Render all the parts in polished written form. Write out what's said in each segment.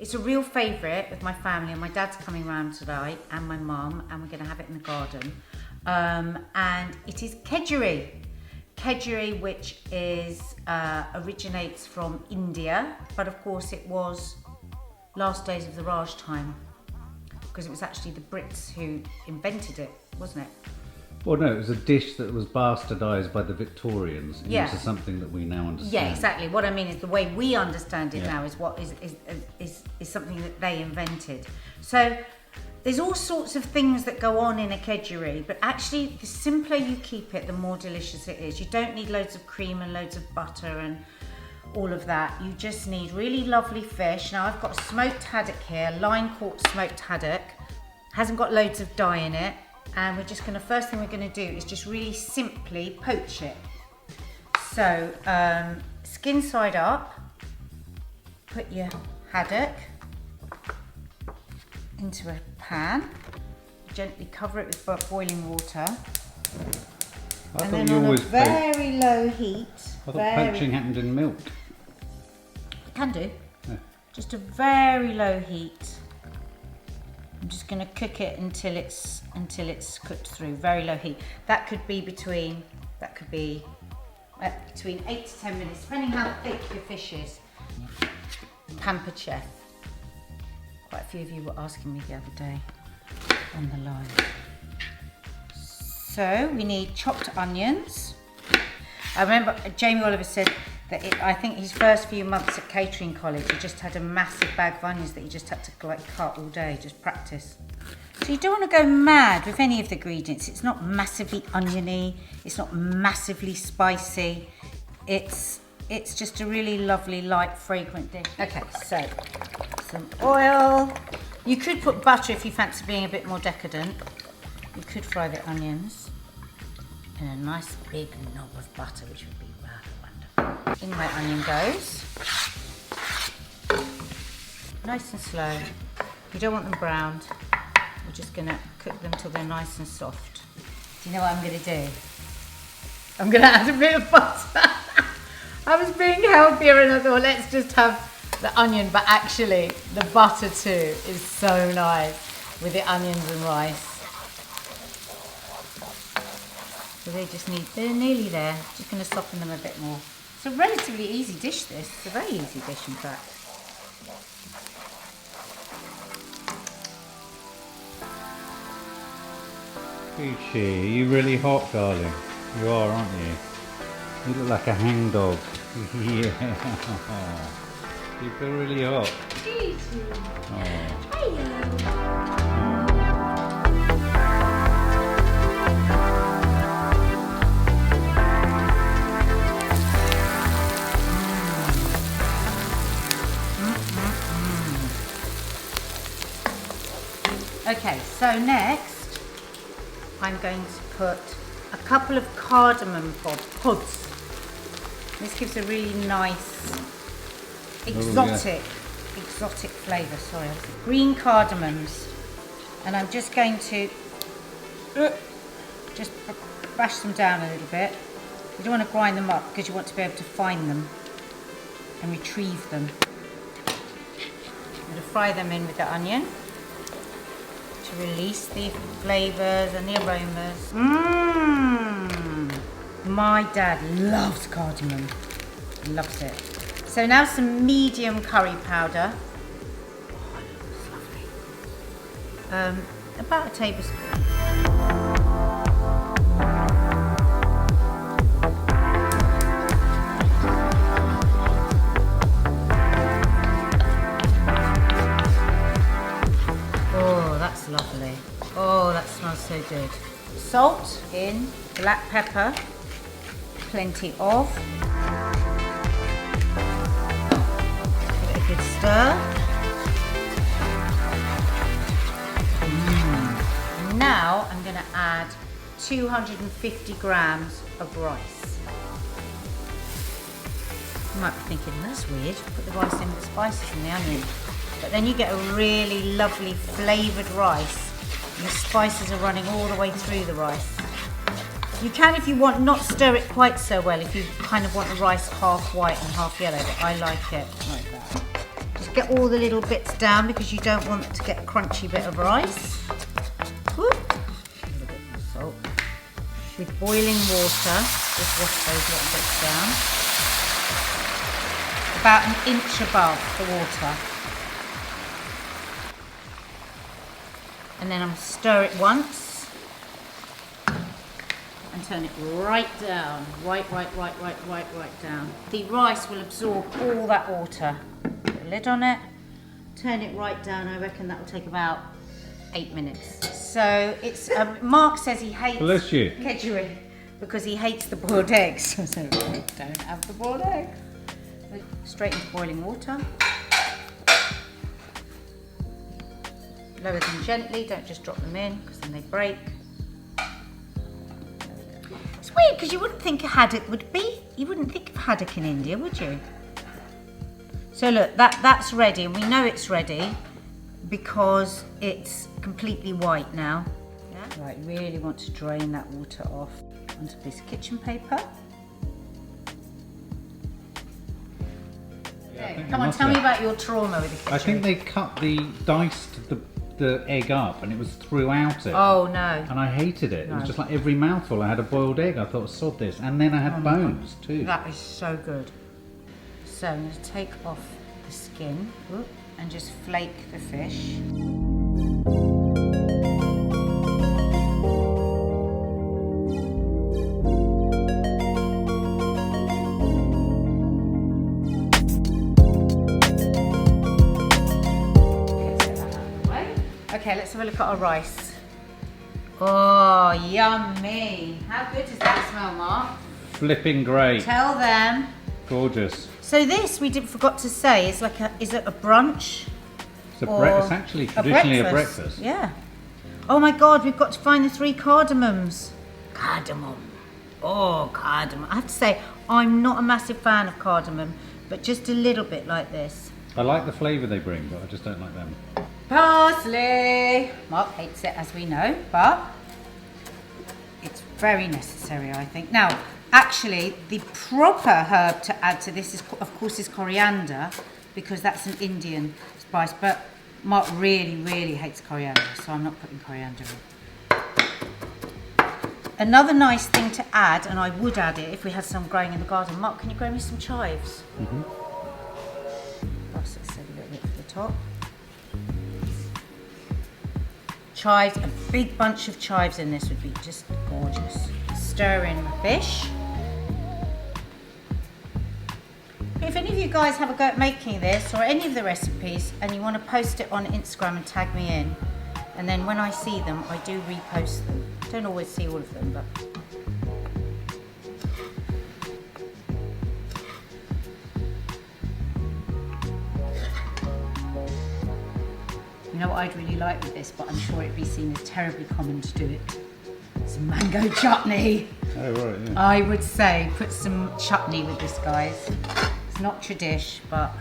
It's a real favourite with my family, and my dad's coming round tonight, and my mum, and we're going to have it in the garden. And it is Kedgeree. Kedgeree, which is originates from India, but of course it was last days of the Raj time, because it was actually the Brits who invented it, wasn't it? Well, no, it was a dish that was bastardised by the Victorians Yeah. into something that we now understand. Yeah, exactly. What I mean is the way we understand it Yeah. now is what is something that they invented. So there's all sorts of things that go on in a Kedgeree, but actually the simpler you keep it, the more delicious it is. You don't need loads of cream and loads of butter and all of that. You just need really lovely fish. Now I've got a smoked haddock here, line-caught smoked haddock. Hasn't got loads of dye in it. And we're just gonna, first thing we're gonna do is just really simply poach it. So, skin side up, put your haddock into a pan, gently cover it with boiling water. And then on a very low heat. I thought poaching happened in milk. Can do. Yeah. Just a very low heat. I'm just going to cook it until it's cooked through. Very low heat. That could be between 8 to 10 minutes, depending how thick your fish is. Pampered chef. Quite a few of you were asking me the other day on the line. So we need chopped onions. I remember Jamie Oliver said that I think his first few months at catering college, he just had a massive bag of onions that he just had to cut all day, just practice. So you don't want to go mad with any of the ingredients. It's not massively oniony, it's not massively spicy. It's just a really lovely, light, fragrant dish. Okay, so some oil. You could put butter if you fancy being a bit more decadent. You could fry the onions in a nice big knob of butter, which would be rather wonderful. In my onion goes. Nice and slow. You don't want them browned. We're just gonna cook them till they're nice and soft. Do you know what I'm gonna do? I'm gonna add a bit of butter. I was being healthier and I thought, let's just have the onion, but actually the butter too is so nice with the onions and rice. So they're nearly there. Just going to soften them a bit more. It's a relatively easy dish, this. It's a very easy dish, in fact. Peachy, are you really hot, darling? You are, aren't you? You look like a hangdog. Yeah. You feel really hot. Peachy. Oh. Hello. Okay, so next I'm going to put a couple of cardamom pods. This gives a really nice exotic flavour. Sorry, green cardamoms, and I'm just going to just bash them down a little bit. You don't want to grind them up because you want to be able to find them and retrieve them. I'm going to fry them in with the onion to release the flavours and the aromas. My dad loves cardamom. Loves it. So now some medium curry powder. Oh, it looks lovely. About a tablespoon. Lovely. Oh, that smells so good. Salt in, black pepper, plenty of. Give it a good stir. Now I'm going to add 250 grams of rice. You might be thinking, that's weird, put the rice in with the spices and the onion. But then you get a really lovely flavoured rice. And the spices are running all the way through the rice. You can, if you want, not stir it quite so well if you kind of want the rice half white and half yellow, but I like it like that. Just get all the little bits down because you don't want to get a crunchy bit of rice. Whoop. A little bit more salt. With boiling water, just wash those little bits down. About an inch above the water. And then I'm going to stir it once and turn it right down. Right down. The rice will absorb all that water. Put a lid on it, turn it right down. I reckon that will take about 8 minutes. So it's, Mark says he hates Kedgeree because he hates the boiled eggs. So don't have the boiled eggs. Straight into boiling water. Lower them gently, don't just drop them in because then they break. It's weird because you wouldn't think a haddock would be. You wouldn't think of haddock in India, would you? So look, that's ready, and we know it's ready because it's completely white now. Yeah? Right, you really want to drain that water off onto a piece of kitchen paper. Okay, come on, tell me about your trauma with the kitchen. I think they diced the egg up and it was throughout it. Oh no. And I hated it. No. It was just like every mouthful I had a boiled egg. I thought, sod this. And then I had bones too. That is so good. So I'm going to take off the skin and just flake the fish. Okay, let's have a look at our rice. Oh, yummy. How good does that smell, Mark? Flipping great. Tell them. Gorgeous. So this, we forgot to say, is like is it a brunch? It's actually traditionally a breakfast. Yeah. Oh my God, we've got to find the 3 cardamoms. Cardamom. Oh, cardamom. I have to say, I'm not a massive fan of cardamom, but just a little bit like this. I like the flavour they bring, but I just don't like them. Parsley. Mark hates it, as we know, but it's very necessary, I think. Now, actually, the proper herb to add to this is, of course, is coriander, because that's an Indian spice. But Mark really, really hates coriander, so I'm not putting coriander in. Another nice thing to add, and I would add it if we had some growing in the garden. Mark, can you grow me some chives? Mm-hmm. Plus, let's add a little bit for the top. Chives, a big bunch of chives in this would be just gorgeous. Stir in the fish. If any of you guys have a go at making this or any of the recipes and you want to post it on Instagram and tag me in, and then when I see them, I do repost them. Don't always see all of them, but you know what I'd really like with this, but I'm sure it'd be seen as terribly common to do it. Some mango chutney. Oh, right, yeah. I would say put some chutney with this, guys. It's not tradish, but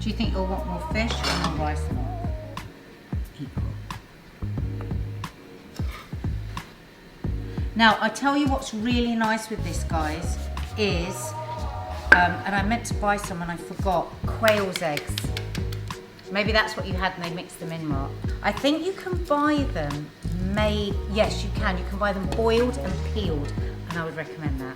do you think you'll want more fish or more rice and all? Equal. Now, I tell you what's really nice with this, guys, is and I meant to buy some and I forgot, quail's eggs. Maybe that's what you had and they mixed them in, Mark. I think you can buy them yes, you can. You can buy them boiled and peeled, and I would recommend that.